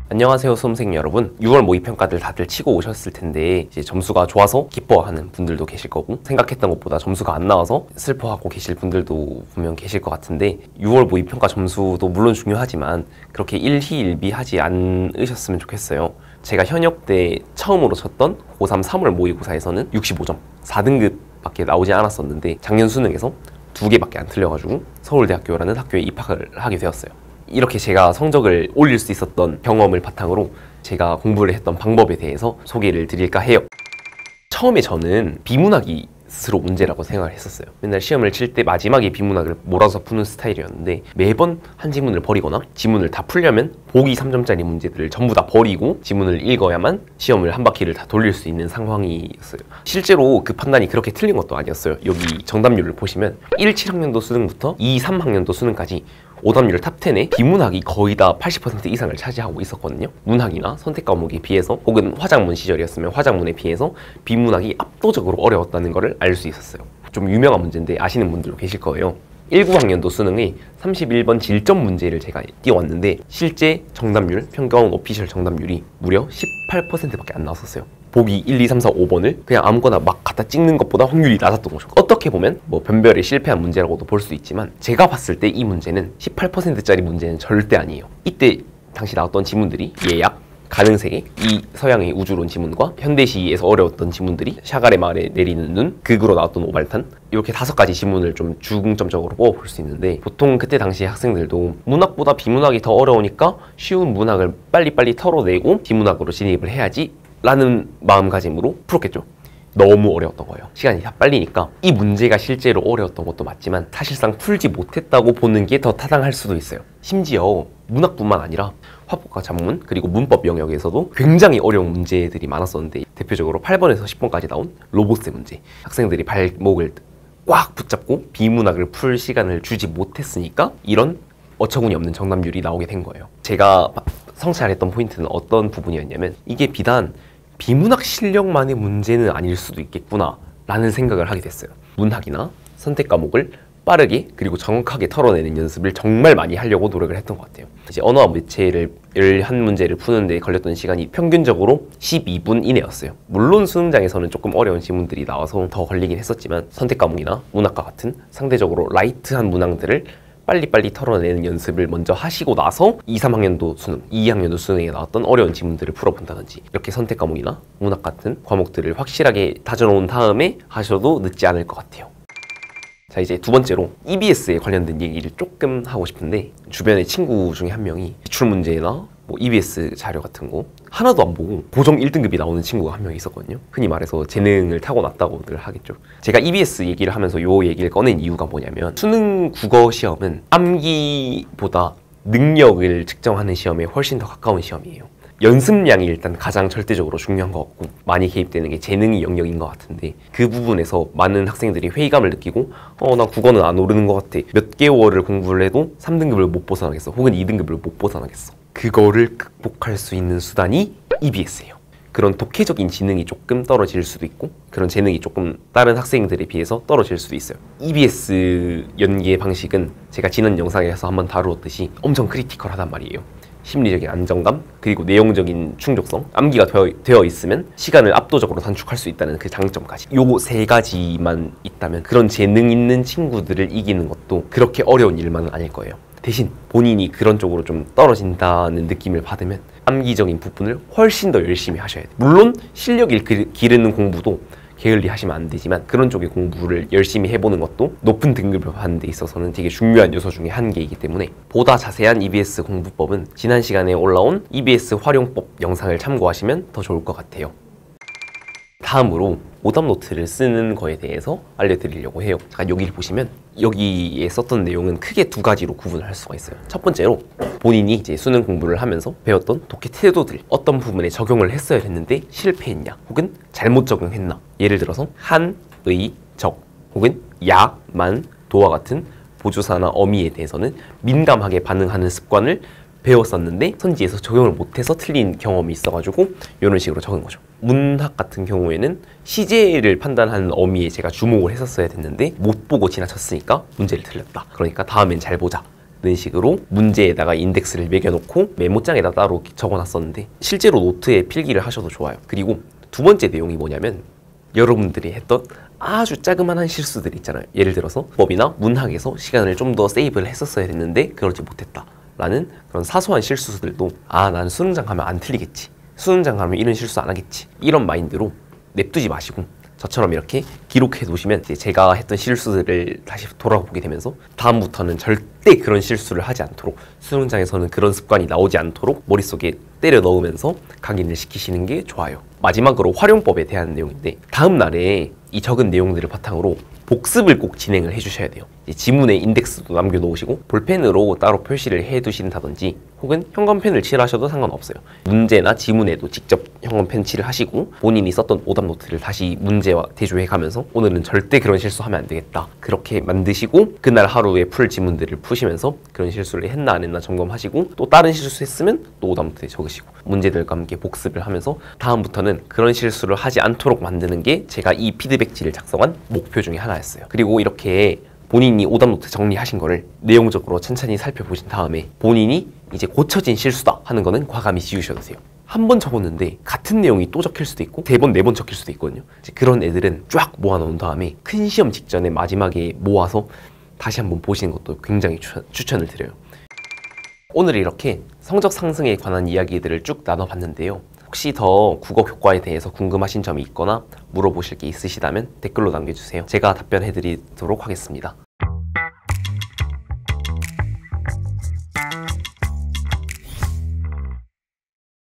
안녕하세요 수험생 여러분. 6월 모의평가들 다들 치고 오셨을 텐데 이제 점수가 좋아서 기뻐하는 분들도 계실 거고 생각했던 것보다 점수가 안 나와서 슬퍼하고 계실 분들도 분명 계실 것 같은데 6월 모의평가 점수도 물론 중요하지만 그렇게 일희일비하지 않으셨으면 좋겠어요. 제가 현역 때 처음으로 쳤던 고3 3월 모의고사에서는 65점 4등급밖에 나오지 않았었는데 작년 수능에서 2개밖에 안 틀려가지고 서울대학교라는 학교에 입학을 하게 되었어요. 이렇게 제가 성적을 올릴 수 있었던 경험을 바탕으로 제가 공부를 했던 방법에 대해서 소개를 드릴까 해요. 처음에 저는 비문학이 스스로 문제라고 생각을 했었어요. 맨날 시험을 칠 때 마지막에 비문학을 몰아서 푸는 스타일이었는데 매번 한 지문을 버리거나 지문을 다 풀려면 보기 3점짜리 문제들을 전부 다 버리고 지문을 읽어야만 시험을 한 바퀴를 다 돌릴 수 있는 상황이었어요. 실제로 그 판단이 그렇게 틀린 것도 아니었어요. 여기 정답률을 보시면 1, 7학년도 수능부터 2, 3학년도 수능까지 오답률 탑10에 비문학이 거의 다 80% 이상을 차지하고 있었거든요. 문학이나 선택 과목에 비해서 혹은 화작문 시절이었으면 화작문에 비해서 비문학이 압도적으로 어려웠다는 것을 알 수 있었어요. 좀 유명한 문제인데 아시는 분들도 계실 거예요. 19학년도 수능의 31번 질점 문제를 제가 띄워왔는데 실제 정답률, 평가원 오피셜 정답률이 무려 18%밖에 안 나왔었어요. 보기 1, 2, 3, 4, 5번을 그냥 아무거나 막 갖다 찍는 것보다 확률이 낮았던 거죠. 어떻게 보면 뭐 변별에 실패한 문제라고도 볼 수 있지만 제가 봤을 때 이 문제는 18%짜리 문제는 절대 아니에요. 이때 당시 나왔던 지문들이 예약, 가능세계, 이 서양의 우주론 지문과 현대시에서 어려웠던 지문들이 샤갈의 마을에 내리는 눈, 극으로 나왔던 오발탄, 이렇게 5가지 지문을 좀 중점적으로 뽑아볼 수 있는데 보통 그때 당시 학생들도 문학보다 비문학이 더 어려우니까 쉬운 문학을 빨리빨리 털어내고 비문학으로 진입을 해야지 라는 마음가짐으로 풀었겠죠. 너무 어려웠던 거예요. 시간이 다 빨리니까. 이 문제가 실제로 어려웠던 것도 맞지만 사실상 풀지 못했다고 보는 게 더 타당할 수도 있어요. 심지어 문학뿐만 아니라 화법과 작문 그리고 문법 영역에서도 굉장히 어려운 문제들이 많았었는데 대표적으로 8번에서 10번까지 나온 로봇의 문제. 학생들이 발목을 꽉 붙잡고 비문학을 풀 시간을 주지 못했으니까 이런 어처구니 없는 정답률이 나오게 된 거예요. 제가 성찰했던 포인트는 어떤 부분이었냐면 이게 비단 비문학 실력만의 문제는 아닐 수도 있겠구나 라는 생각을 하게 됐어요. 문학이나 선택 과목을 빠르게 그리고 정확하게 털어내는 연습을 정말 많이 하려고 노력을 했던 것 같아요. 이제 언어와 매체를 한 문제를 푸는데 걸렸던 시간이 평균적으로 12분 이내였어요. 물론 수능장에서는 조금 어려운 지문들이 나와서 더 걸리긴 했었지만 선택 과목이나 문학과 같은 상대적으로 라이트한 문항들을 빨리빨리 털어내는 연습을 먼저 하시고 나서 2, 3학년도 수능, 2학년도 수능에 나왔던 어려운 지문들을 풀어본다든지 이렇게 선택 과목이나 문학 같은 과목들을 확실하게 다져놓은 다음에 하셔도 늦지 않을 것 같아요. 자, 이제 두 번째로 EBS에 관련된 얘기를 조금 하고 싶은데 주변에 친구 중에 한 명이 기출 문제나 뭐 EBS 자료 같은 거 하나도 안 보고 고정 1등급이 나오는 친구가 한 명 있었거든요. 흔히 말해서 재능을 타고났다고들 하겠죠. 제가 EBS 얘기를 하면서 요 얘기를 꺼낸 이유가 뭐냐면 수능 국어 시험은 암기보다 능력을 측정하는 시험에 훨씬 더 가까운 시험이에요. 연습량이 일단 가장 절대적으로 중요한 것 같고 많이 개입되는 게 재능의 영역인 것 같은데 그 부분에서 많은 학생들이 회의감을 느끼고 나 국어는 안 오르는 것 같아. 몇 개월을 공부를 해도 3등급을 못 벗어나겠어. 혹은 2등급을 못 벗어나겠어. 그거를 극복할 수 있는 수단이 EBS예요. 그런 독해적인 지능이 조금 떨어질 수도 있고 그런 재능이 조금 다른 학생들에 비해서 떨어질 수도 있어요. EBS 연계 방식은 제가 지난 영상에서 한번 다루었듯이 엄청 크리티컬하단 말이에요. 심리적인 안정감, 그리고 내용적인 충족성, 암기가 되어 있으면 시간을 압도적으로 단축할 수 있다는 그 장점까지. 요 3가지만 있다면 그런 재능 있는 친구들을 이기는 것도 그렇게 어려운 일만은 아닐 거예요. 대신 본인이 그런 쪽으로 좀 떨어진다는 느낌을 받으면 암기적인 부분을 훨씬 더 열심히 하셔야 돼요. 물론 실력을 기르는 공부도 게을리 하시면 안 되지만 그런 쪽의 공부를 열심히 해보는 것도 높은 등급을 받는 데 있어서는 되게 중요한 요소 중에 한 개이기 때문에 보다 자세한 EBS 공부법은 지난 시간에 올라온 EBS 활용법 영상을 참고하시면 더 좋을 것 같아요. 다음으로 오답노트를 쓰는 거에 대해서 알려드리려고 해요. 잠깐 여기를 보시면 여기에 썼던 내용은 크게 2가지로 구분을 할 수가 있어요. 첫 번째로 본인이 이제 수능 공부를 하면서 배웠던 독해 태도들 어떤 부분에 적용을 했어야 했는데 실패했냐 혹은 잘못 적용했나. 예를 들어서 한, 의, 적 혹은 야, 만, 도와 같은 보조사나 어미에 대해서는 민감하게 반응하는 습관을 배웠었는데 선지에서 적용을 못해서 틀린 경험이 있어가지고 이런 식으로 적은 거죠. 문학 같은 경우에는 시제를 판단하는 어미에 제가 주목을 했었어야 됐는데 못 보고 지나쳤으니까 문제를 틀렸다. 그러니까 다음엔 잘 보자 식으로 문제에다가 인덱스를 매겨놓고 메모장에다 따로 적어놨었는데 실제로 노트에 필기를 하셔도 좋아요. 그리고 두 번째 내용이 뭐냐면 여러분들이 했던 아주 자그마한 실수들 있잖아요. 예를 들어서 법이나 문학에서 시간을 좀 더 세이브를 했었어야 했는데 그러지 못했다 라는 그런 사소한 실수들도 난 수능장 가면 안 틀리겠지, 수능장 가면 이런 실수 안 하겠지, 이런 마인드로 냅두지 마시고 저처럼 이렇게 기록해 두시면 이제 제가 했던 실수들을 다시 돌아보게 되면서 다음부터는 절대 그런 실수를 하지 않도록, 수능장에서는 그런 습관이 나오지 않도록 머릿속에 때려 넣으면서 강의를 시키시는 게 좋아요. 마지막으로 활용법에 대한 내용인데, 다음 날에 이 적은 내용들을 바탕으로 복습을 꼭 진행을 해주셔야 돼요. 지문에 인덱스도 남겨놓으시고 볼펜으로 따로 표시를 해두신다든지 혹은 형광펜을 칠하셔도 상관없어요. 문제나 지문에도 직접 형광펜 칠을 하시고 본인이 썼던 오답 노트를 다시 문제와 대조해 가면서 오늘은 절대 그런 실수하면 안 되겠다, 그렇게 만드시고 그날 하루에 풀 지문들을 푸시면서 그런 실수를 했나 안 했나 점검하시고, 또 다른 실수했으면 또 오답 노트에 적으시고 문제들과 함께 복습을 하면서 다음부터는 그런 실수를 하지 않도록 만드는 게 제가 이 피드백지를 작성한 목표 중에 하나였어요. 그리고 이렇게 본인이 오답노트 정리하신 거를 내용적으로 천천히 살펴보신 다음에 본인이 이제 고쳐진 실수다 하는 거는 과감히 지우셔도 돼요. 한 번 적었는데 같은 내용이 또 적힐 수도 있고 3번, 4번 적힐 수도 있거든요. 이제 그런 애들은 쫙 모아놓은 다음에 큰 시험 직전에 마지막에 모아서 다시 한번 보시는 것도 굉장히 추천을 드려요. 오늘 이렇게 성적 상승에 관한 이야기들을 쭉 나눠봤는데요. 혹시 더 국어 교과에 대해서 궁금하신 점이 있거나 물어보실 게 있으시다면 댓글로 남겨주세요. 제가 답변해드리도록 하겠습니다.